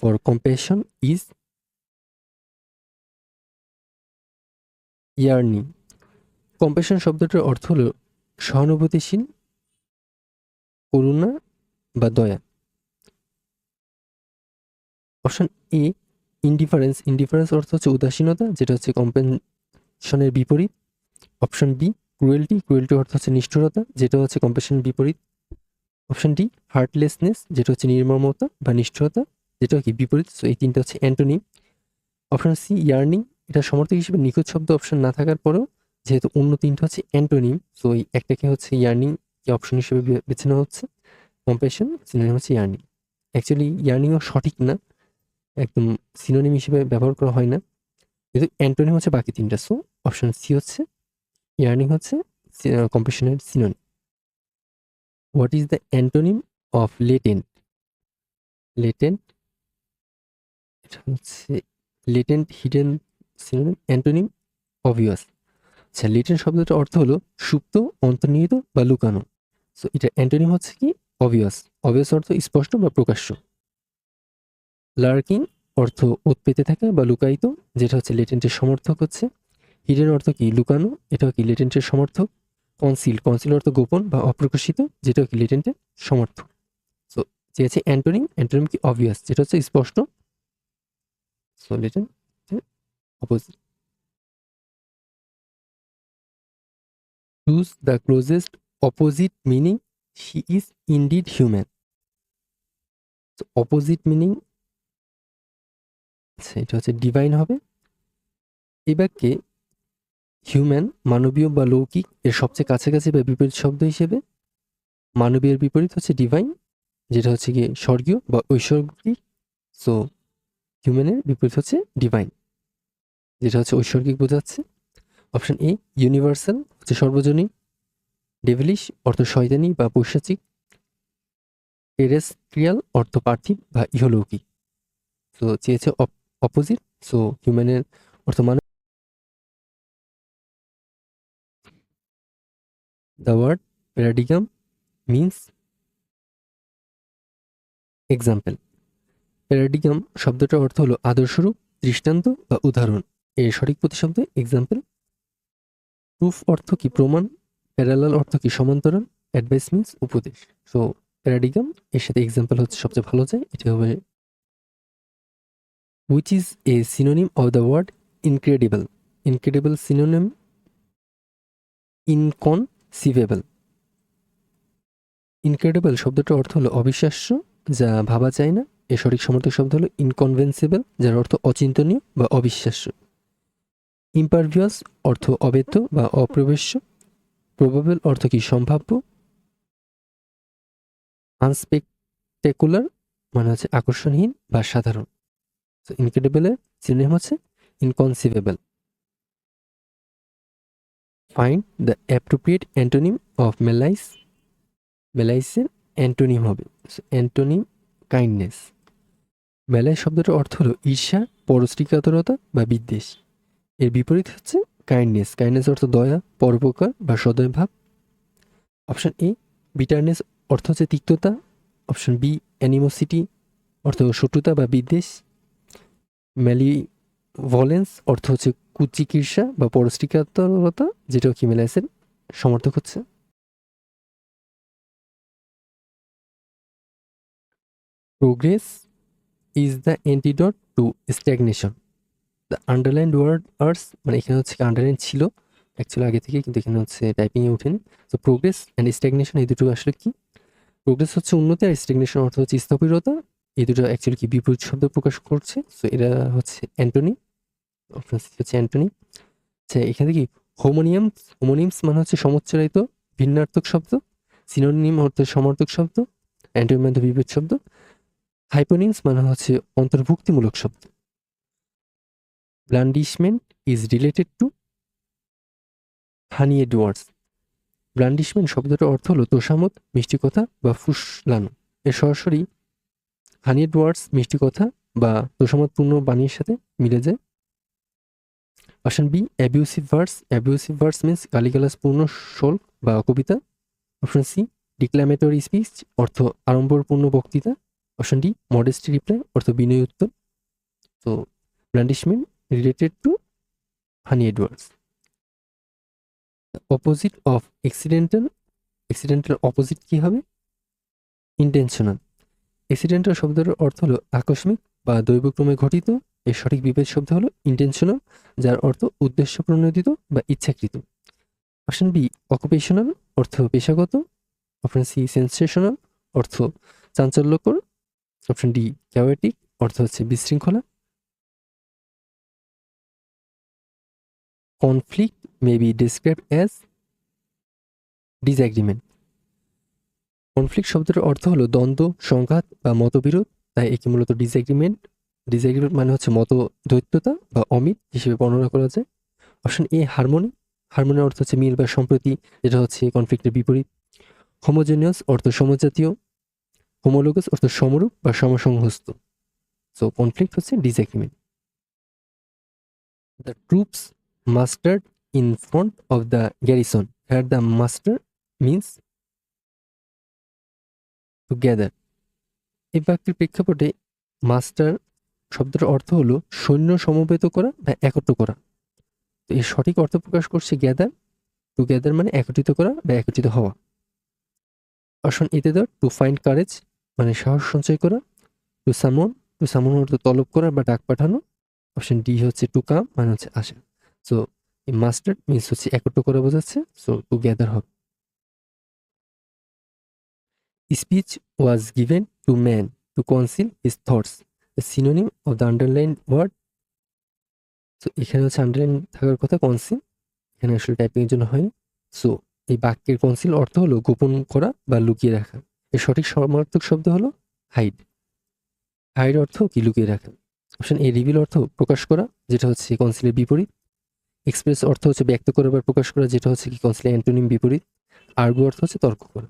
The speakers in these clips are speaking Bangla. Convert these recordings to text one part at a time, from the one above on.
For compassion is earning. Compassion শব্দটার অর্থ হলো সহানুভূতিশীল, করুণা বা দয়া। Option A indifference. ইনডিফারেন্স অর্থ হচ্ছে উদাসীনতা, যেটা হচ্ছে কম্প্যাশনের বিপরীত। Option B cruelty. ক্রুয়েলটি অর্থ হচ্ছে নিষ্ঠুরতা, যেটা হচ্ছে কম্প্যাশনের বিপরীত। অপশন ডি হার্টলেসনেস, যেটা হচ্ছে নির্মমতা বা নিষ্ঠুরতা, যেটা কি বিপরীত। সো এই তিনটা হচ্ছে অ্যান্টোনিম। Option C earning. এটা সমর্থক হিসেবে নিখুঁত শব্দ অপশন না থাকার পরেও যেহেতু অন্য তিনটা হচ্ছে অ্যান্টোনিম, সো এই একটাকে হচ্ছে ইয়ার্নিং অপশন হিসেবে বেছে নেওয়া হচ্ছে। কম্প্যাশন সিনোনিম হচ্ছে ইয়ার্নিং। অ্যাকচুয়ালি ইয়ার্নিংও সঠিক না, একদম সিনোনিম হিসেবে ব্যবহার করা হয় না, কিন্তু অ্যান্টোনিম হচ্ছে বাকি তিনটা। সো অপশন সি হচ্ছে ইয়ার্নিং হচ্ছে কম্প্যাশনের synonym. What is the antonym of latent? Latent এটা হচ্ছে latent hidden synonym. Antonym obvious. আচ্ছা, লেটেন্ট শব্দটার অর্থ হলো সুপ্ত, অন্তর্নিহিত বা লুকানো। সো এটা অ্যান্টোনিম হচ্ছে কি অবভিয়াস। অবভিয়াস অর্থ স্পষ্ট বা প্রকাশ্য। লার্কিং অর্থ ওত পেতে থাকা বা লুকায়িত, যেটা হচ্ছে লেটেন্টের সমর্থক হচ্ছে। হিডেন অর্থ কি লুকানো, এটাও কি লেটেন্টের সমর্থক। কনসিল। কনসিল অর্থ গোপন বা অপ্রকাশিত, যেটাও কি লেটেন্টের সমর্থক। সো যে আছে অ্যান্টোনিম, অ্যান্টোনিম কি অবভিয়াস, যেটা হচ্ছে স্পষ্ট। So latent opposite. Choose the closest opposite meaning she is indeed human. Opposite meaning এটা হচ্ছে ডিভাইন হবে। এই বাক্যে হিউম্যান মানবীয় বা লৌকিক এর সবচেয়ে কাছাকাছি বা বিপরীত শব্দ হিসেবে মানবীয়ের বিপরীত হচ্ছে ডিভাইন, যেটা হচ্ছে গিয়ে স্বর্গীয় বা ঐশ্বরিক। সো হিউম্যানের বিপরীত হচ্ছে ডিভাইন, যেটা হচ্ছে ঐশ্বরিক বোঝাচ্ছে। অপশন এ ইউনিভার্সাল হচ্ছে সর্বজনীন। ডেভিলিশ অর্থ শয়তানি বা পৈশাচিক। টেরেস্ট্রিয়াল অর্থ পার্থিব বা ইহলৌকিক। সো চেয়েছে অপোজিট। সো হিউম্যানের অর্থ মানব। The word paradigm means example. Paradigm শব্দটার অর্থ হলো আদর্শরূপ, দৃষ্টান্ত বা উদাহরণ। এর সঠিক প্রতিশব্দ এক্সাম্পল। প্রুফ অর্থ কি প্রমাণ। প্যারালাল অর্থ কি সমান্তরাল। অ্যাডভাইস মিন্স উপদেশ। সো প্যারাডিগাম এর সাথে এক্সাম্পল হচ্ছে সবচেয়ে ভালো যায়, এটা হবে। Which is a synonym of the word incredible. Incredible synonym inconceivable. Incredible শব্দটার অর্থ হলো অবিশ্বাস্য, যা ভাবা যায় না। এর সঠিক সমর্থক শব্দ হলো ইনকনভেন্সিবল, যার অর্থ অচিন্তনীয় বা অবিশ্বাস্য। ইম্পারভিয়াস অর্থ অবৈধ বা অপ্রবেশ্য। প্রবাবল অর্থ কি সম্ভাব্য। আনস্পেকটেকুলার মানে হচ্ছে আকর্ষণহীন বা সাধারণ। ইনক্রেডিবলের সিনোনিম হচ্ছে inconceivable. Find the appropriate antonym of malaise. মেলাইসের অ্যান্টোনিম হবে অ্যান্টোনিম কাইন্ডনেস। মেলাই শব্দটার অর্থ হলো ঈর্ষা, পরশ্রীকাতরতা বা বিদ্বেষ। এর বিপরীত হচ্ছে কাইন্ডনেস। কাইন্ডনেস অর্থ দয়া, পরোপকার বা সদয় ভাব। অপশন এ বিটারনেস অর্থ হচ্ছে তিক্ততা। অপশন বি অ্যানিমোসিটি অর্থ শত্রুতা বা বিদ্বেষ। ম্যালিভলেন্স অর্থ হচ্ছে কুচিকির্ষা বা পরশ্রীকাতরতা, যেটাও কি মেলাইসের সমর্থক হচ্ছে। Progress is the antidote to stagnation. The underline word are মানে এখানে হচ্ছে আন্ডারলাইন ছিল অ্যাকচুয়ালি আগে থেকে, কিন্তু এখানে হচ্ছে টাইপিংয়ে ওঠেনি। তো প্রোগ্রেস অ্যান্ড স্ট্যাগনেশন এই দুটো আসলে কি? প্রোগ্রেস হচ্ছে উন্নতি আর স্ট্যাগনেশন অর্থ হচ্ছে স্থবিরতা। এই দুটো অ্যাকচুয়ালি কি বিপরীত শব্দ প্রকাশ করছে। সো এরা হচ্ছে অ্যান্টোনি। অপশন সি হচ্ছে অ্যান্টোনি। আচ্ছা, এখানে কি হোমোনিয়ামস। হোমোনিমস মানে হচ্ছে সমচ্চরিত ভিন্নার্থক শব্দ। সিনোনিম অর্থ সমর্থক শব্দ। অ্যান্টোনিম মানে বিপরীত শব্দ। হাইপোনিমস মানে হচ্ছে অন্তর্ভুক্তিমূলক শব্দ। ব্লান্ডিশমেন্ট ইজ রিলেটেড টু হানিয়েড ওয়ার্ডস। ব্লান্ডিশমেন্ট শব্দটার অর্থ হলো তোষামোদ, মিষ্টি কথা বা ফুসলানো। এর সরাসরি হানিয়েড ওয়ার্ডস মিষ্টি কথা বা তোষামোদপূর্ণ বাণীর সাথে মিলে যায়। Option B abusive verse. Abusive verse means গালিগালাজপূর্ণ শোক বা কবিতা। অপশন সি ডিক্লামেটরি স্পিচ অর্থ আড়ম্বরপূর্ণ বক্তৃতা। অপশন ডি মডেস্টি রিপ্লাই অর্থ বিনয়ী উত্তর। তো blandishment related to honeyed words. Opposite of accidental, accidental opposite কি হবে? ইন্টেনশনাল। অ্যাক্সিডেন্টাল শব্দের অর্থ হলো আকস্মিক বা দৈবক্রমে ঘটিত। এর সঠিক বিপরীত শব্দ হলো ইন্টেনশনাল, যার অর্থ উদ্দেশ্য প্রণোদিত বা ইচ্ছাকৃত। অপশন বি অকুপেশনাল অর্থ পেশাগত। অপশন সি সেন্সেশনাল অর্থ চাঞ্চল্যকর। অপশন ডি ক্যাওয়েটিক অর্থ হচ্ছে বিশৃঙ্খলা। Conflict may be described as disagreement. Conflict শব্দের অর্থ হলো দ্বন্দ্ব, সংঘাত বা মতবিরোধ, তাই একে মূলত ডিসএগ্রিমেন্ট, ডিসএগ্রিমেন্ট মানে হচ্ছে মতদ্বৈততা বা অমিল হিসেবে বর্ণনা করা যায়। অপশন এ হারমোনি, হারমোনির অর্থ হচ্ছে মিল বা সম্প্রতি, যেটা হচ্ছে কনফ্লিক্টের বিপরীত। হোমোজেনিয়াস অর্থ সমজাতীয়। হোমোলোগাস অর্থ সমরূপ বা সমসংহস্ত। সো কনফ্লিক্ট হচ্ছে disagreement. The troops mustered in front of the garrison, here the muster means together. এই বাক্যের প্রেক্ষাপটে মাস্টার শব্দের অর্থ হলো সৈন্য সমবেত করা বা একত্র করা। তো এর সঠিক অর্থ প্রকাশ করছে গ্যাদার। টুগেদার মানে একত্রিত করা বা একত্রিত হওয়া। অপশন এতে ধর টু ফাইন্ড কারেজ মানে সাহস সঞ্চয় করা। টু সামন, টু সামন অর্থ তলব করা বা ডাক পাঠানো। অপশন ডি হচ্ছে টু কাম মানে হচ্ছে আসা। সো এই মাস্টার মিন্স হচ্ছে একত্র করা বোঝাচ্ছে, সো টুগেদার হবে। Speech was given to man to conceal his thoughts, the synonym of the underline word. So এখানে হচ্ছে আন্ডারলাইন থাকার কথা কনসিল, এখানে আসলে টাইপিং এর জন্য হয়নি। সো এই বাক্যের কনসিল অর্থ হলো গোপন করা বা লুকিয়ে রাখা। এর সঠিক সমার্থক শব্দ হলো হাইড। হাইড অর্থ কি? লুকিয়ে রাখা। অপশন এ রিভিল অর্থ প্রকাশ করা, যেটা হচ্ছে কনসিলের বিপরীত। এক্সপ্রেস অর্থ হচ্ছে ব্যক্ত করা বা প্রকাশ করা, যেটা হচ্ছে কি কনসিলের অ্যান্টোনিম বিপরীত। আর্গু অর্থ হচ্ছে তর্ক করা।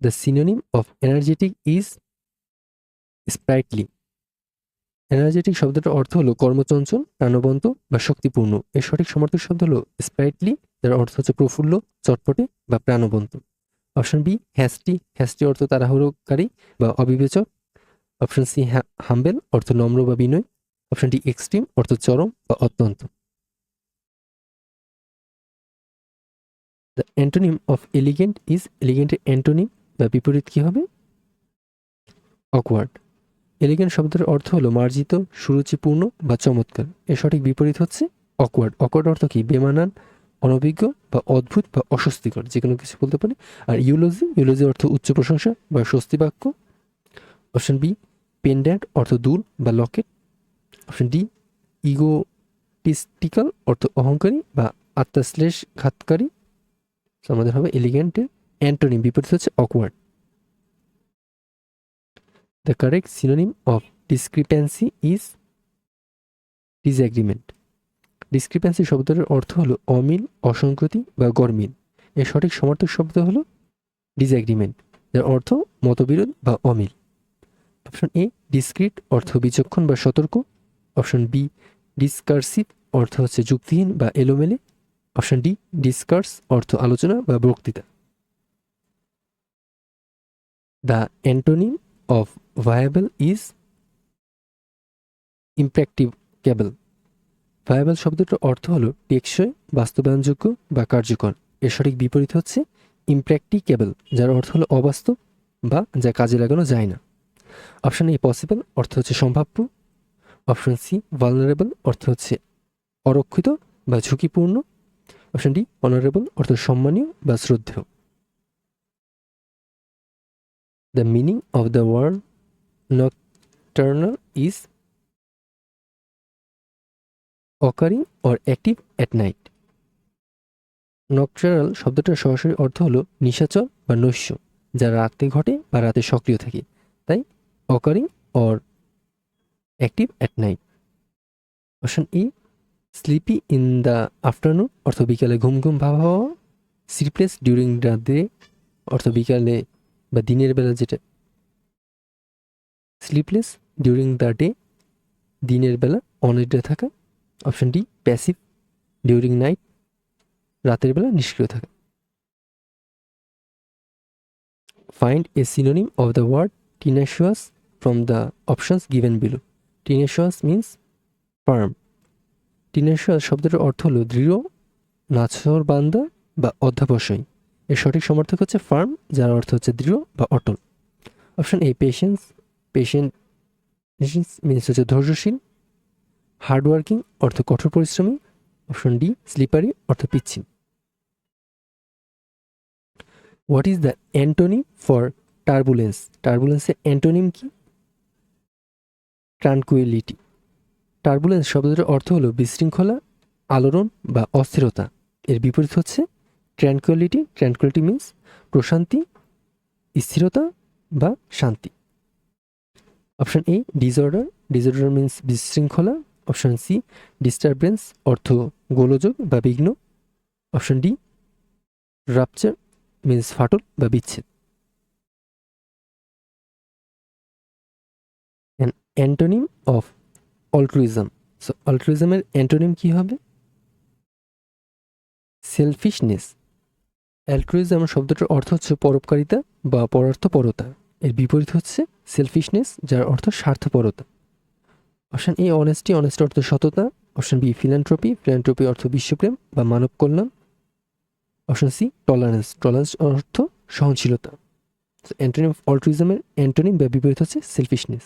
The synonym of energetic is sprightly. Energetic শব্দটার অর্থ হলো কর্মচঞ্চল, প্রাণবন্ত বা শক্তিপূর্ণ। এর সঠিক সমার্থক শব্দ হলো স্প্রাইটলি, যার অর্থ হচ্ছে প্রফুল্ল, চটপটে বা প্রাণবন্ত। অপশন বি হ্যাস্টি, হ্যাস্টি অর্থ তাড়াহুড়োকারী বা অবিবেচক। অপশন সি হাম্বেল অর্থ নম্র বা বিনয়। অপশন ডি এক্সট্রিম অর্থ চরম বা অত্যন্ত। The antonym of elegant is, এলিগেন্টের অ্যান্টোনিম বা বিপরীত কি হবে? অকওয়ার্ড। এলিগেন্ট শব্দের অর্থ হলো মার্জিত, সুরুচিপূর্ণ বা চমৎকার। এর সঠিক বিপরীত হচ্ছে অকওয়ার্ড। অকওয়ার্ড অর্থ কি? বেমানান, অনভিজ্ঞ বা অদ্ভুত বা অস্বস্তিকর, যে কোনো কিছু বলতে পারে। আর ইউলজি, ইউলজি অর্থ উচ্চ প্রশংসা বা স্বস্তি বাক্য। অপশন বি পেন্ড্যান্ট অর্থ দূর বা লকেট। অপশন ডি ইগোটিস্টিক্যাল অর্থ অহংকারী বা আত্মশ্লেষঘাতকারী। আমাদের হবে এলিগেন্টের অ্যান্টোনিম বিপরীত হচ্ছে awkward. The correct synonym of discrepancy is disagreement. Discrepancy শব্দের অর্থ হলো অমিল, অসঙ্গতি বা গরমিল। এর সঠিক সমার্থক শব্দ হলো ডিসএগ্রিমেন্ট, যার অর্থ মতবিরোধ বা অমিল। অপশন এ ডিসক্রিট অর্থ বিচক্ষণ বা সতর্ক। অপশন বি ডিসকার্সিভ অর্থ হচ্ছে যুক্তিহীন বা এলোমেলে। অপশন ডি ডিসকার্স অর্থ আলোচনা বা বক্তৃতা। The antonym of viable is impracticable. Viable শব্দটার অর্থ হলো টেকসই, বাস্তবায়নযোগ্য বা কার্যকর। এর সঠিক বিপরীত হচ্ছে ইমপ্র্যাকটিকেবল, যার অর্থ হলো অবাস্তব বা যা কাজে লাগানো যায় না। অপশন এ পসিবল অর্থ হচ্ছে সম্ভাব্য। অপশন সি ভালনারেবল অর্থ হচ্ছে অরক্ষিত বা ঝুঁকিপূর্ণ। অপশন ডি অনারেবল অর্থ সম্মানীয় বা শ্রদ্ধেয়। The meaning of the word nocturnal is occurring or active at night. Nocturnal শব্দটার সরাসরি অর্থ হলো নিশাচর বা নৈশ, যা রাতে ঘটে বা রাতে সক্রিয় থাকে। তাই occurring or active at night. Option E sleepy in the afternoon অর্থ বিকালে ঘুম ঘুম ভাব হওয়া। স্লিপলেস ডিউরিং দ্য ডে অর্থ বিকালে বা দিনের বেলা যেটা। স্লিপলেস ডিউরিং দ্য ডে দিনের বেলা অনিদ্রা থাকা। Option D passive during night রাতের বেলা নিষ্ক্রিয় থাকা। Find a synonym of the word tenacious from the options given below. Tenacious means firm. tenacious শব্দটার অর্থ হলো দৃঢ়, নাছোড়বান্দা বা অধ্যাবসায়ী। এর সঠিক সমার্থক হচ্ছে ফার্ম, যার অর্থ হচ্ছে দৃঢ় বা অটল। অপশন এ পেশেন্স মিনস হচ্ছে ধৈর্যশীল। হার্ডওয়ার্কিং অর্থ কঠোর পরিশ্রমী। অপশন ডি স্লিপারি অর্থ পিচ্ছিল। What is the antonym for turbulence? টার্বুলেন্সের অ্যান্টোনিম কি? ট্রানকুইলিটি। টার্বুলেন্স শব্দটার অর্থ হলো বিশৃঙ্খলা, আলোড়ন বা অস্থিরতা। এর বিপরীত হচ্ছে ট্র্যাঙ্কুইলিটি। ট্র্যাঙ্কুইলিটি মিন্স প্রশান্তি, স্থিরতা বা শান্তি। Option A disorder. Disorder means বিশৃঙ্খলা। অপশন সি ডিস্টারবেন্স অর্থ গোলযোগ বা বিঘ্ন। অপশন ডি রাপচার মিন্স ফাটল বা বিচ্ছেদ। Antonym of altruism. সো অল্ট্রুইজমের অ্যান্টোনিম কি হবে? সেলফিশনেস। অ্যালট্রুইজম শব্দটার অর্থ হচ্ছে পরোপকারিতা বা পরার্থপরতা। এর বিপরীত হচ্ছে সেলফিশনেস, যার অর্থ স্বার্থপরতা। Option A honesty. অনেস্টি অর্থ সততা। Option B philanthropy. ফিলান্থ্রপি অর্থ বিশ্বপ্রেম বা মানব কল্যাণ। Option C tolerance. টলারেন্স অর্থ সহনশীলতা। অ্যান্টোনিম অফ অল্ট্রুইজমের অ্যান্টোনিম বা বিপরীত হচ্ছে সেলফিশনেস।